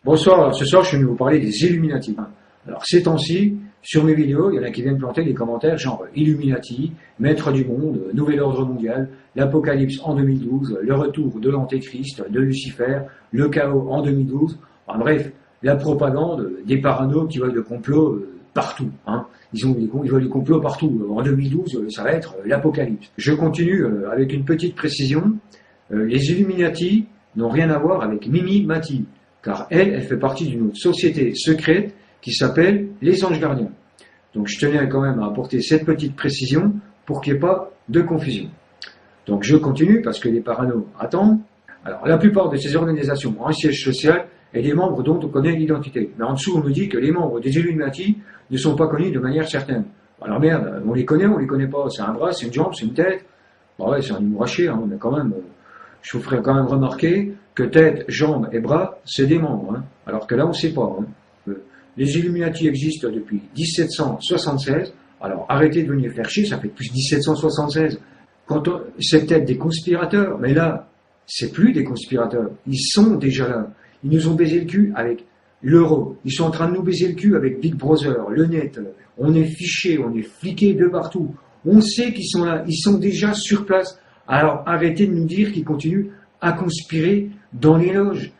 Bonsoir, alors ce soir je suis venu vous parler des Illuminati. Alors ces temps-ci, sur mes vidéos, il y en a qui viennent planter des commentaires genre Illuminati, maître du monde, nouvel ordre mondial, l'apocalypse en 2012, le retour de l'antéchrist, de Lucifer, le chaos en 2012, enfin, bref, la propagande des paranos qui voient le complot partout. Ils voient les complots partout. En 2012, ça va être l'apocalypse. Je continue avec une petite précision. Les Illuminati n'ont rien à voir avec Mimi Mati, car elle fait partie d'une autre société secrète qui s'appelle les Anges Gardiens. Donc je tenais quand même à apporter cette petite précision pour qu'il n'y ait pas de confusion. Donc je continue parce que les paranos attendent. Alors la plupart de ces organisations ont un siège social et des membres dont on connaît l'identité. Mais en dessous on nous dit que les membres des Illuminati ne sont pas connus de manière certaine. Alors merde, on les connaît pas. C'est un bras, c'est une jambe, c'est une tête. Bon ouais, c'est un humour à chier, mais quand même, je vous ferai quand même remarquer que tête, jambes et bras, c'est des membres. Alors que là, on ne sait pas. Les Illuminati existent depuis 1776. Alors arrêtez de venir faire chier, ça fait depuis 1776. C'est peut-être des conspirateurs, mais là, c'est plus des conspirateurs. Ils sont déjà là. Ils nous ont baisé le cul avec l'euro. Ils sont en train de nous baiser le cul avec Big Brother, le net. On est fichés, on est fliqués de partout. On sait qu'ils sont là. Ils sont déjà sur place. Alors arrêtez de nous dire qu'ils continuent à conspirer dans les loges.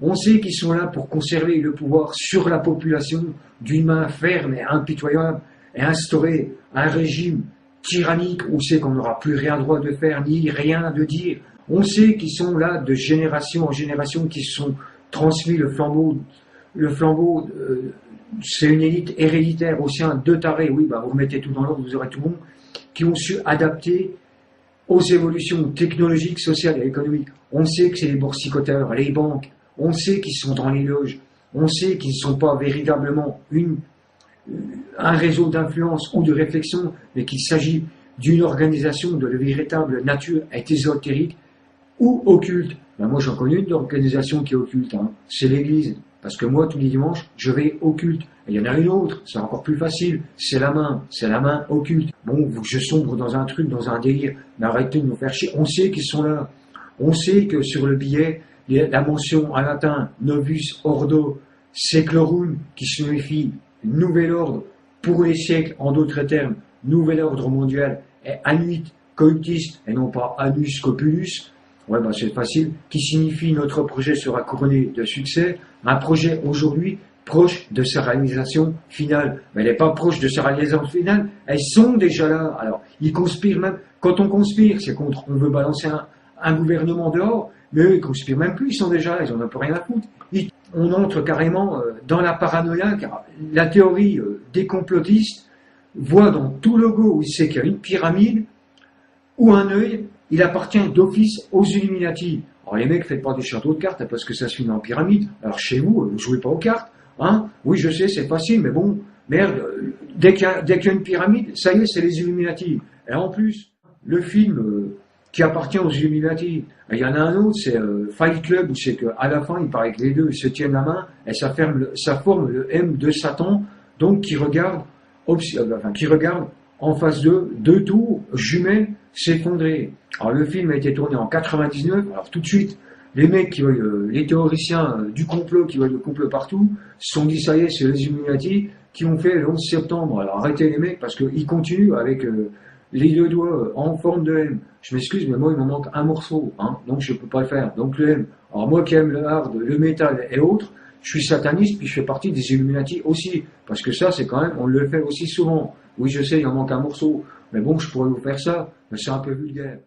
On sait qu'ils sont là pour conserver le pouvoir sur la population d'une main ferme et impitoyable et instaurer un régime tyrannique où c'est qu'on n'aura plus rien droit de faire ni rien de dire. On sait qu'ils sont là de génération en génération qui se sont transmis le flambeau, c'est une élite héréditaire au sein de tarés. Oui, vous remettez tout dans l'ordre, vous aurez tout bon, qui ont su adapter aux évolutions technologiques, sociales et économiques. On sait que c'est les boursicoteurs, les banques, on sait qu'ils sont dans les loges, on sait qu'ils ne sont pas véritablement un réseau d'influence ou de réflexion, mais qu'il s'agit d'une organisation de véritable nature ésotérique ou occulte. Moi j'en connais une organisation qui est occulte, c'est l'Église. Parce que moi, tous les dimanches, je vais au culte. Et il y en a une autre, c'est encore plus facile, c'est la main occulte. Bon, je sombre dans un truc, dans un délire, mais arrêtez de nous faire chier. On sait qu'ils sont là. On sait que sur le billet, la mention en latin, Novus Ordo Seclorum, qui signifie nouvel ordre pour les siècles, en d'autres termes, nouvel ordre mondial, est Anuit Coitus, et non pas Anus Copulus. Ouais, c'est facile, qui signifie notre projet sera couronné de succès. Un projet aujourd'hui proche de sa réalisation finale. Mais elle n'est pas proche de sa réalisation finale, elles sont déjà là. Alors, ils conspirent même. Quand on conspire, c'est contre, on veut balancer un gouvernement dehors, mais eux, ils conspirent même plus, ils sont déjà là, ils n'en ont plus rien à foutre. On entre carrément dans la paranoïa, car la théorie des complotistes voit dans tout logo où il sait qu'il y a une pyramide ou un œil, il appartient d'office aux Illuminati. Alors les mecs, faites pas des châteaux de cartes parce que ça se finit en pyramide. Alors chez vous, ne jouez pas aux cartes. Oui, je sais, c'est facile, mais bon, merde, dès qu'il y a une pyramide, ça y est, c'est les Illuminati. Et en plus, le film qui appartient aux Illuminati, il y en a un autre, c'est Fight Club, où c'est qu'à la fin, il paraît que les deux se tiennent la main et ça forme le M de Satan, donc qui regarde en face d'eux, deux tours jumelles s'effondrer. Alors le film a été tourné en 99, alors tout de suite, les mecs qui voient, les théoriciens du complot, qui voient le complot partout, se sont dit ça y est, c'est les Illuminati qui ont fait le 11 septembre. Alors arrêtez les mecs, parce qu'ils continuent avec les deux doigts en forme de M. Je m'excuse, mais moi il m'en manque un morceau, donc je peux pas le faire. Donc le M. Alors moi qui aime le hard, le métal et autres, je suis sataniste, puis je fais partie des Illuminati aussi, parce que ça c'est quand même, on le fait aussi souvent. Oui, je sais, il en manque un morceau, mais bon, je pourrais vous faire ça, mais c'est un peu vulgaire.